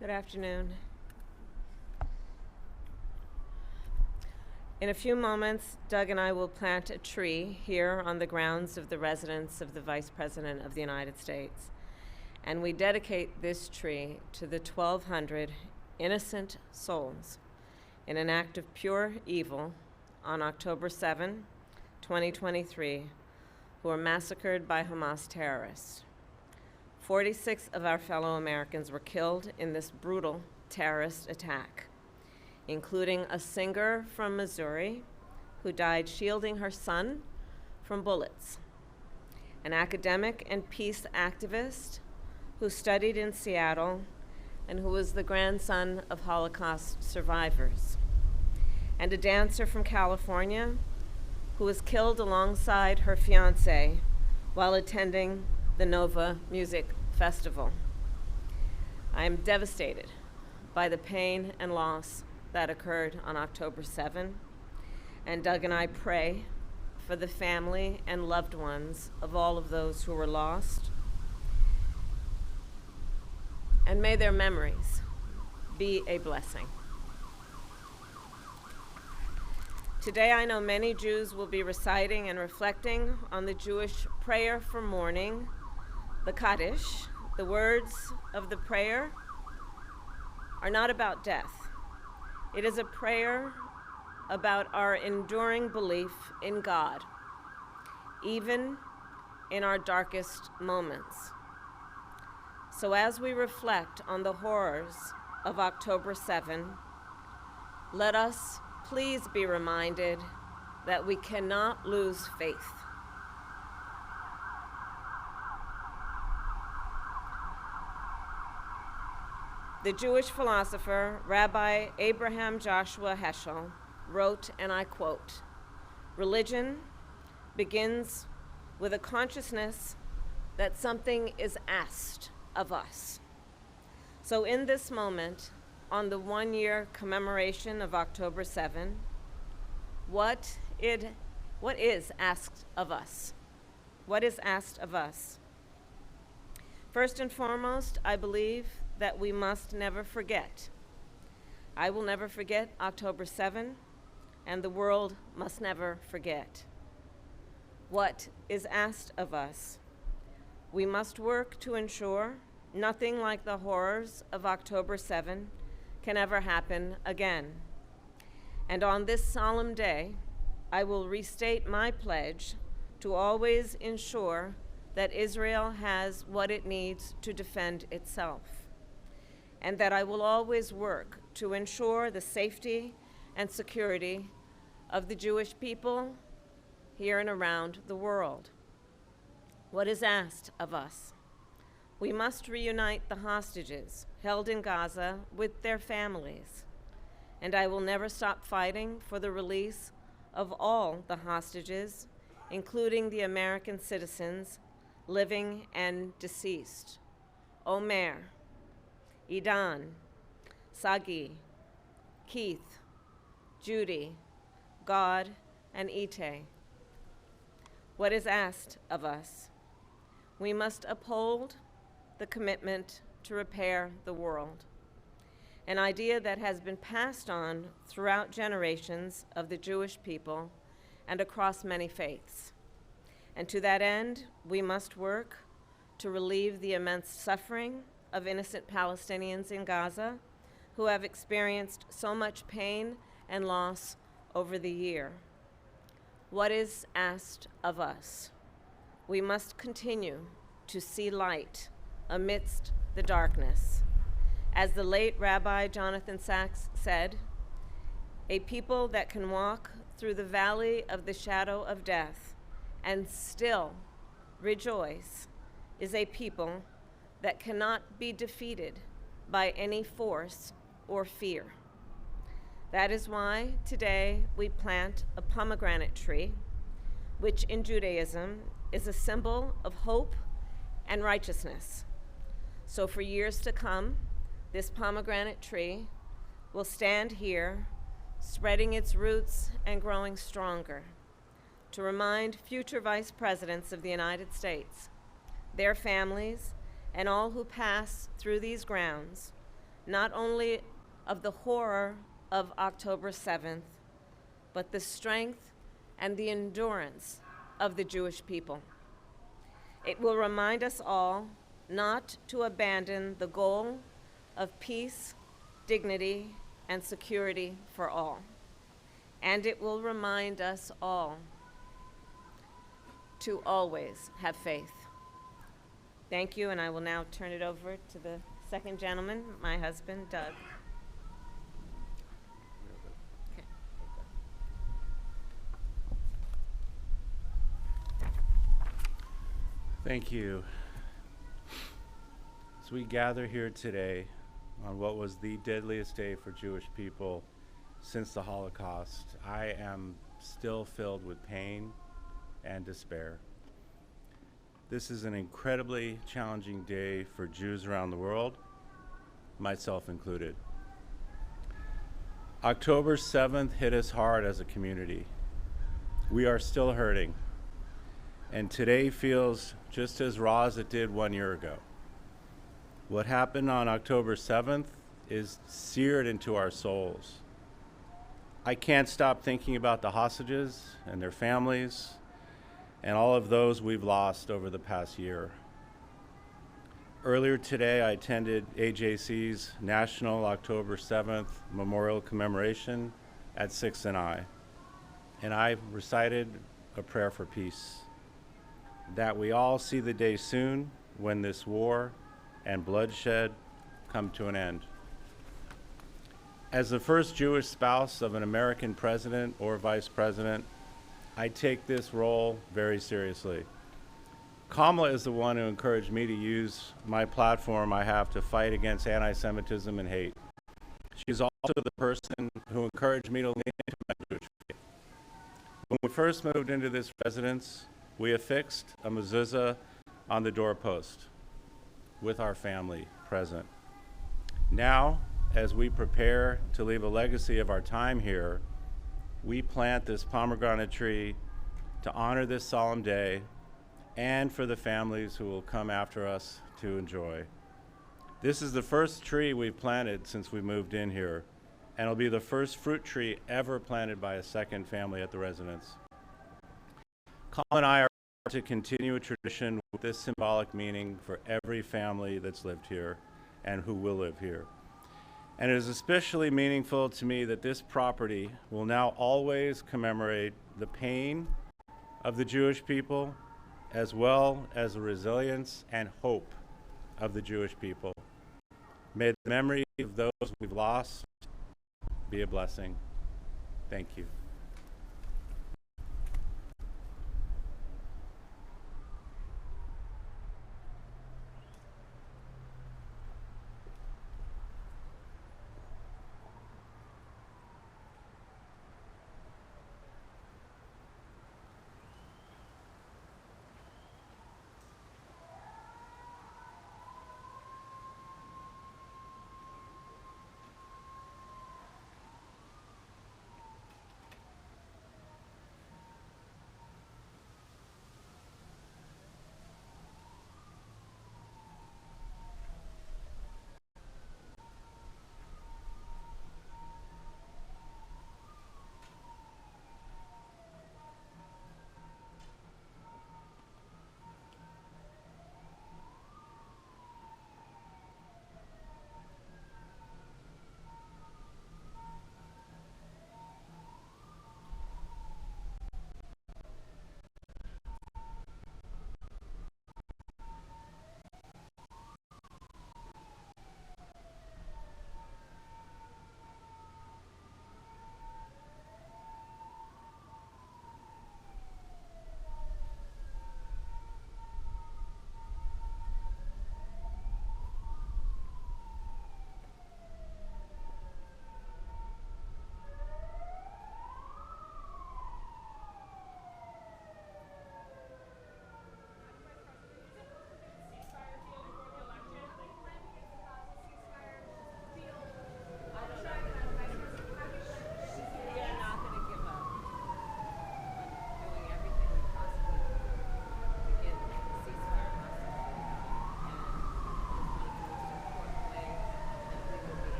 Good afternoon. In a few moments, Doug and I will plant a tree here on the grounds of the residence of the Vice President of the United States. And we dedicate this tree to the 1,200 innocent souls in an act of pure evil on October 7, 2023, who were massacred by Hamas terrorists. 46 of our fellow Americans were killed in this brutal terrorist attack, including a singer from Missouri who died shielding her son from bullets, an academic and peace activist who studied in Seattle and who was the grandson of Holocaust survivors, and a dancer from California who was killed alongside her fiancé while attending the Nova Music Festival. I am devastated by the pain and loss that occurred on October 7, and Doug and I pray for the family and loved ones of all of those who were lost, and may their memories be a blessing. Today, I know many Jews will be reciting and reflecting on the Jewish prayer for mourning, the Kaddish. The words of the prayer are not about death. It is a prayer about our enduring belief in God, even in our darkest moments. So as we reflect on the horrors of October 7, let us please be reminded that we cannot lose faith. The Jewish philosopher, Rabbi Abraham Joshua Heschel, wrote, and I quote, "Religion begins with a consciousness that something is asked of us." So in this moment, on the one-year commemoration of October 7, what is asked of us? What is asked of us? First and foremost, I believe that we must never forget. I will never forget October 7, and the world must never forget. What is asked of us? We must work to ensure nothing like the horrors of October 7 can ever happen again. And on this solemn day, I will restate my pledge to always ensure that Israel has what it needs to defend itself, and that I will always work to ensure the safety and security of the Jewish people here and around the world. What is asked of us? We must reunite the hostages held in Gaza with their families, and I will never stop fighting for the release of all the hostages, including the American citizens, living and deceased. Omer, Idan, Sagi, Keith, Judy, God, and Ite. What is asked of us? We must uphold the commitment to repair the world, an idea that has been passed on throughout generations of the Jewish people and across many faiths. And to that end, we must work to relieve the immense suffering of innocent Palestinians in Gaza who have experienced so much pain and loss over the year. What is asked of us? We must continue to see light amidst the darkness. As the late Rabbi Jonathan Sacks said, "A people that can walk through the valley of the shadow of death and still rejoice is a people that cannot be defeated by any force or fear." That is why today we plant a pomegranate tree, which in Judaism is a symbol of hope and righteousness. So for years to come, this pomegranate tree will stand here, spreading its roots and growing stronger, to remind future vice presidents of the United States, their families, and all who pass through these grounds not only of the horror of October 7th, but the strength and the endurance of the Jewish people. It will remind us all not to abandon the goal of peace, dignity, and security for all. And it will remind us all to always have faith. Thank you, and I will now turn it over to the second gentleman, my husband, Doug. Okay. Thank you. As we gather here today on what was the deadliest day for Jewish people since the Holocaust, I am still filled with pain and despair. This is an incredibly challenging day for Jews around the world, myself included. October 7th hit us hard as a community. We are still hurting, and today feels just as raw as it did 1 year ago. What happened on October 7th is seared into our souls. I can't stop thinking about the hostages and their families and all of those we've lost over the past year. Earlier today, I attended AJC's National October 7th Memorial Commemoration at 6 and I recited a prayer for peace, that we all see the day soon when this war and bloodshed come to an end. As the first Jewish spouse of an American president or vice president, I take this role very seriously. Kamala is the one who encouraged me to use my platform I have to fight against anti-Semitism and hate. She's also the person who encouraged me to lean into my Jewish faith. When we first moved into this residence, we affixed a mezuzah on the doorpost with our family present. Now, as we prepare to leave a legacy of our time here, we plant this pomegranate tree to honor this solemn day and for the families who will come after us to enjoy. This is the first tree we've planted since we moved in here, and it'll be the first fruit tree ever planted by a second family at the residence. Colin and I are to continue a tradition with this symbolic meaning for every family that's lived here and who will live here. And it is especially meaningful to me that this property will now always commemorate the pain of the Jewish people, as well as the resilience and hope of the Jewish people. May the memory of those we've lost be a blessing. Thank you.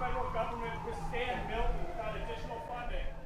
federal government withstand Milton without additional funding?